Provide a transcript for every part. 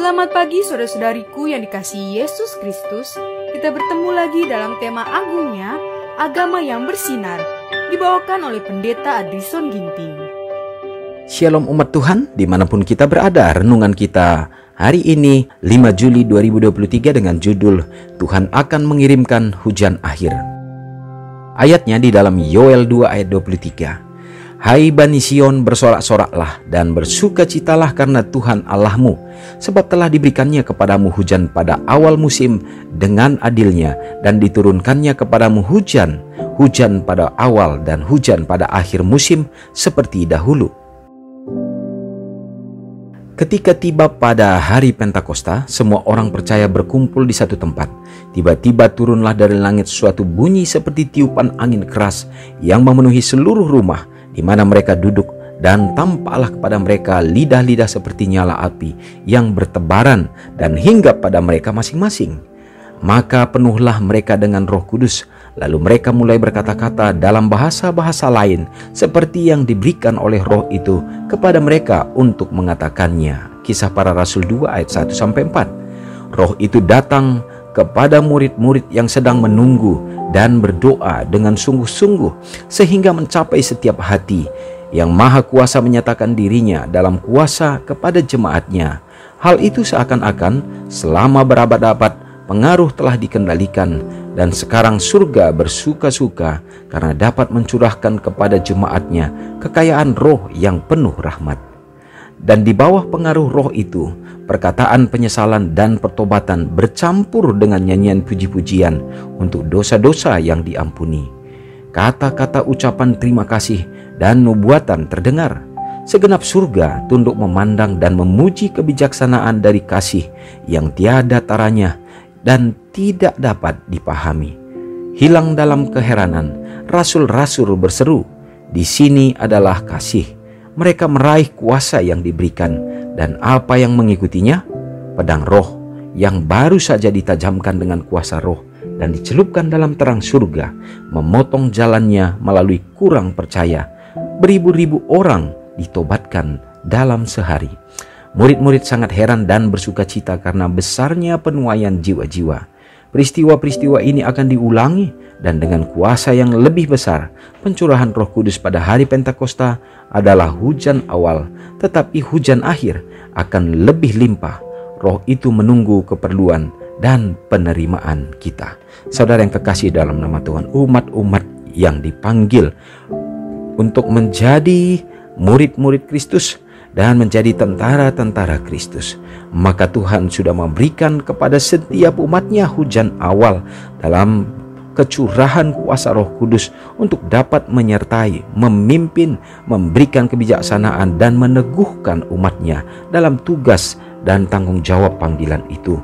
Selamat pagi saudara-saudariku yang dikasihi Yesus Kristus. Kita bertemu lagi dalam tema agungnya, agama yang bersinar, dibawakan oleh Pendeta Adrison Ginting. Shalom umat Tuhan, dimanapun kita berada. Renungan kita hari ini 5 Juli 2023 dengan judul Tuhan akan mengirimkan hujan akhir. Ayatnya di dalam Yoel 2 ayat 23. Hai Bani Sion, bersorak-soraklah dan bersukacitalah karena Tuhan Allahmu, sebab telah diberikannya kepadamu hujan pada awal musim dengan adilnya, dan diturunkannya kepadamu hujan pada awal dan hujan pada akhir musim seperti dahulu. Ketika tiba pada hari Pentakosta, semua orang percaya berkumpul di satu tempat. Tiba-tiba turunlah dari langit suatu bunyi seperti tiupan angin keras yang memenuhi seluruh rumah di mana mereka duduk, dan tampaklah kepada mereka lidah-lidah seperti nyala api yang bertebaran dan hinggap pada mereka masing-masing. Maka penuhlah mereka dengan Roh Kudus, lalu mereka mulai berkata-kata dalam bahasa-bahasa lain seperti yang diberikan oleh Roh itu kepada mereka untuk mengatakannya. Kisah Para Rasul 2 ayat 1-4. Roh itu datang kepada murid-murid yang sedang menunggu dan berdoa dengan sungguh-sungguh sehingga mencapai setiap hati. Yang Maha Kuasa menyatakan dirinya dalam kuasa kepada jemaatnya. Hal itu seakan-akan selama berabad-abad pengaruh telah dikendalikan, dan sekarang surga bersuka-suka karena dapat mencurahkan kepada jemaatnya kekayaan Roh yang penuh rahmat. Dan di bawah pengaruh Roh itu, perkataan penyesalan dan pertobatan bercampur dengan nyanyian puji-pujian untuk dosa-dosa yang diampuni. Kata-kata ucapan terima kasih dan nubuatan terdengar. Segenap surga tunduk memandang dan memuji kebijaksanaan dari kasih yang tiada taranya dan tidak dapat dipahami. Hilang dalam keheranan, rasul-rasul berseru, "Di sini adalah kasih." Mereka meraih kuasa yang diberikan, dan apa yang mengikutinya? Pedang roh yang baru saja ditajamkan dengan kuasa roh dan dicelupkan dalam terang surga, memotong jalannya melalui kurang percaya. Beribu-ribu orang ditobatkan dalam sehari. Murid-murid sangat heran dan bersukacita karena besarnya penuaian jiwa-jiwa. Peristiwa-peristiwa ini akan diulangi, dan dengan kuasa yang lebih besar. Pencurahan Roh Kudus pada hari Pentakosta adalah hujan awal, tetapi hujan akhir akan lebih limpah. Roh itu menunggu keperluan dan penerimaan kita. Saudara yang kekasih dalam nama Tuhan, umat-umat yang dipanggil untuk menjadi murid-murid Kristus dan menjadi tentara-tentara Kristus, maka Tuhan sudah memberikan kepada setiap umatnya hujan awal dalam kecurahan kuasa Roh Kudus untuk dapat menyertai, memimpin, memberikan kebijaksanaan dan meneguhkan umatnya dalam tugas dan tanggung jawab panggilan itu.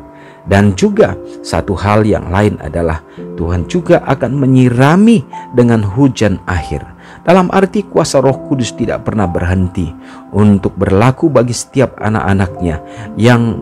Dan juga satu hal yang lain adalah Tuhan juga akan menyirami dengan hujan akhir. Dalam arti kuasa Roh Kudus tidak pernah berhenti untuk berlaku bagi setiap anak-anaknya yang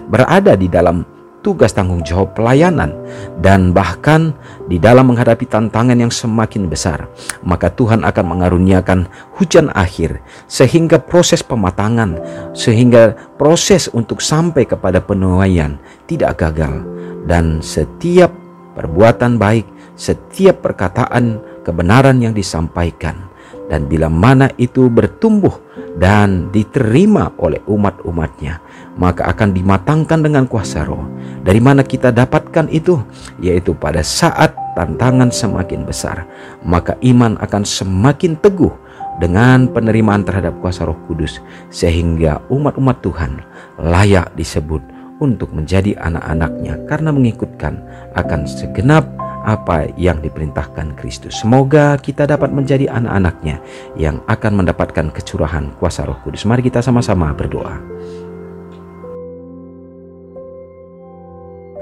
berada di dalam tugas tanggung jawab pelayanan, dan bahkan di dalam menghadapi tantangan yang semakin besar. Maka Tuhan akan mengaruniakan hujan akhir sehingga proses pematangan, sehingga proses untuk sampai kepada penuaian tidak gagal, dan setiap perbuatan baik, setiap perkataan kebenaran yang disampaikan, dan bila mana itu bertumbuh dan diterima oleh umat-umatnya, maka akan dimatangkan dengan kuasa Roh. Dari mana kita dapatkan itu? Yaitu pada saat tantangan semakin besar, maka iman akan semakin teguh dengan penerimaan terhadap kuasa Roh Kudus, sehingga umat-umat Tuhan layak disebut untuk menjadi anak-anaknya karena mengikutkan akan segenap apa yang diperintahkan Kristus. Semoga kita dapat menjadi anak-anaknya yang akan mendapatkan kecurahan kuasa Roh Kudus. Mari kita sama-sama berdoa.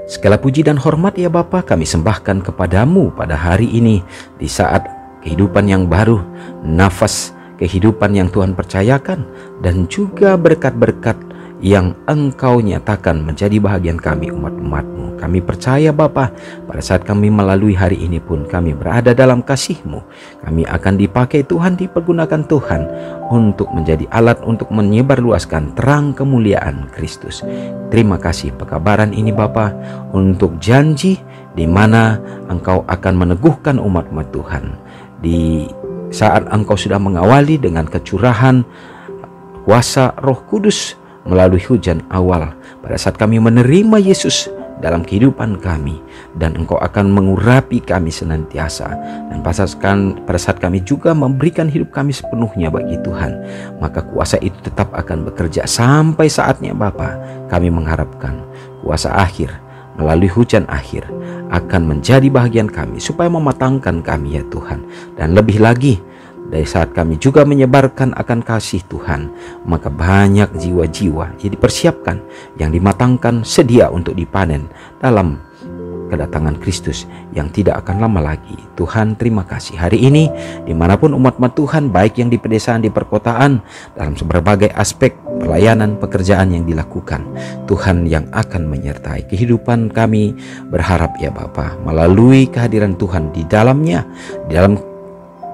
Segala puji dan hormat ya Bapa kami sembahkan kepadamu pada hari ini, di saat kehidupan yang baru, nafas kehidupan yang Tuhan percayakan, dan juga berkat-berkat yang Engkau nyatakan menjadi bahagian kami umat-umat-Mu. Kami percaya Bapa, pada saat kami melalui hari ini pun kami berada dalam kasih-Mu. Kami akan dipakai Tuhan, dipergunakan Tuhan untuk menjadi alat untuk menyebarluaskan terang kemuliaan Kristus. Terima kasih pekabaran ini Bapa, untuk janji di mana Engkau akan meneguhkan umat-Mu Tuhan. Di saat Engkau sudah mengawali dengan kecurahan kuasa Roh Kudus melalui hujan awal, pada saat kami menerima Yesus dalam kehidupan kami, dan Engkau akan mengurapi kami senantiasa, dan pada saat kami juga memberikan hidup kami sepenuhnya bagi Tuhan, maka kuasa itu tetap akan bekerja sampai saatnya Bapa. Kami mengharapkan kuasa akhir melalui hujan akhir akan menjadi bahagian kami, supaya mematangkan kami ya Tuhan. Dan lebih lagi, dari saat kami juga menyebarkan akan kasih Tuhan, maka banyak jiwa-jiwa yang dipersiapkan, yang dimatangkan, sedia untuk dipanen dalam kedatangan Kristus yang tidak akan lama lagi. Tuhan, terima kasih hari ini dimanapun umat-umat Tuhan, baik yang di pedesaan, di perkotaan, dalam berbagai aspek pelayanan pekerjaan yang dilakukan, Tuhan yang akan menyertai kehidupan kami. Berharap ya Bapa, melalui kehadiran Tuhan di dalamnya, di dalam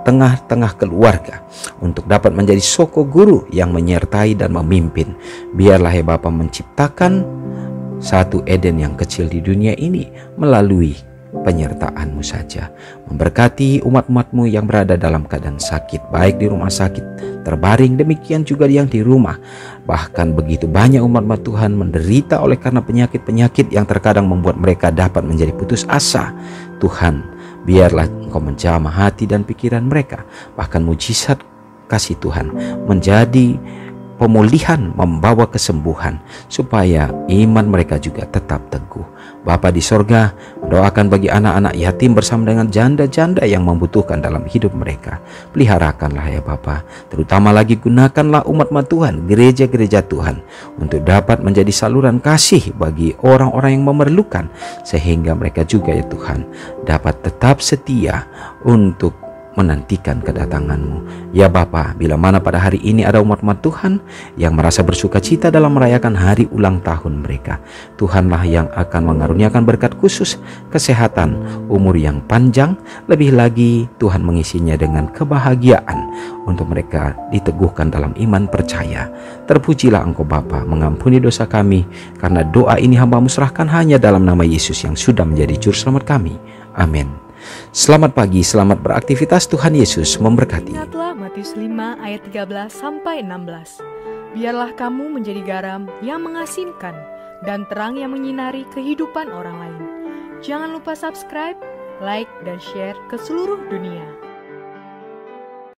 tengah-tengah keluarga, untuk dapat menjadi soko guru yang menyertai dan memimpin. Biarlah ya Bapa menciptakan satu Eden yang kecil di dunia ini melalui penyertaan-Mu saja. Memberkati umat-umat-Mu yang berada dalam keadaan sakit, baik di rumah sakit terbaring, demikian juga yang di rumah. Bahkan begitu banyak umat-umat Tuhan menderita oleh karena penyakit-penyakit yang terkadang membuat mereka dapat menjadi putus asa. Tuhan, biarlah Engkau menjamah hati dan pikiran mereka, bahkan mujizat kasih Tuhan menjadi pemulihan, membawa kesembuhan, supaya iman mereka juga tetap teguh. Bapa di sorga, mendoakan bagi anak-anak yatim bersama dengan janda-janda yang membutuhkan dalam hidup mereka. Peliharakanlah ya Bapa, terutama lagi gunakanlah umat-umat Tuhan, gereja-gereja Tuhan, untuk dapat menjadi saluran kasih bagi orang-orang yang memerlukan, sehingga mereka juga ya Tuhan dapat tetap setia untuk menantikan kedatangan-Mu. Ya Bapa, bila mana pada hari ini ada umat-umat Tuhan yang merasa bersuka cita dalam merayakan hari ulang tahun mereka, Tuhanlah yang akan mengaruniakan berkat khusus, kesehatan, umur yang panjang, lebih lagi Tuhan mengisinya dengan kebahagiaan untuk mereka diteguhkan dalam iman percaya. Terpujilah Engkau Bapa, mengampuni dosa kami, karena doa ini hamba-Mu serahkan hanya dalam nama Yesus yang sudah menjadi juru selamat kami. Amin. Selamat pagi, selamat beraktivitas. Tuhan Yesus memberkati. Ingatlah Matius 5 ayat 13-16. Biarlah kamu menjadi garam yang mengasinkan dan terang yang menyinari kehidupan orang lain. Jangan lupa subscribe, like, dan share ke seluruh dunia.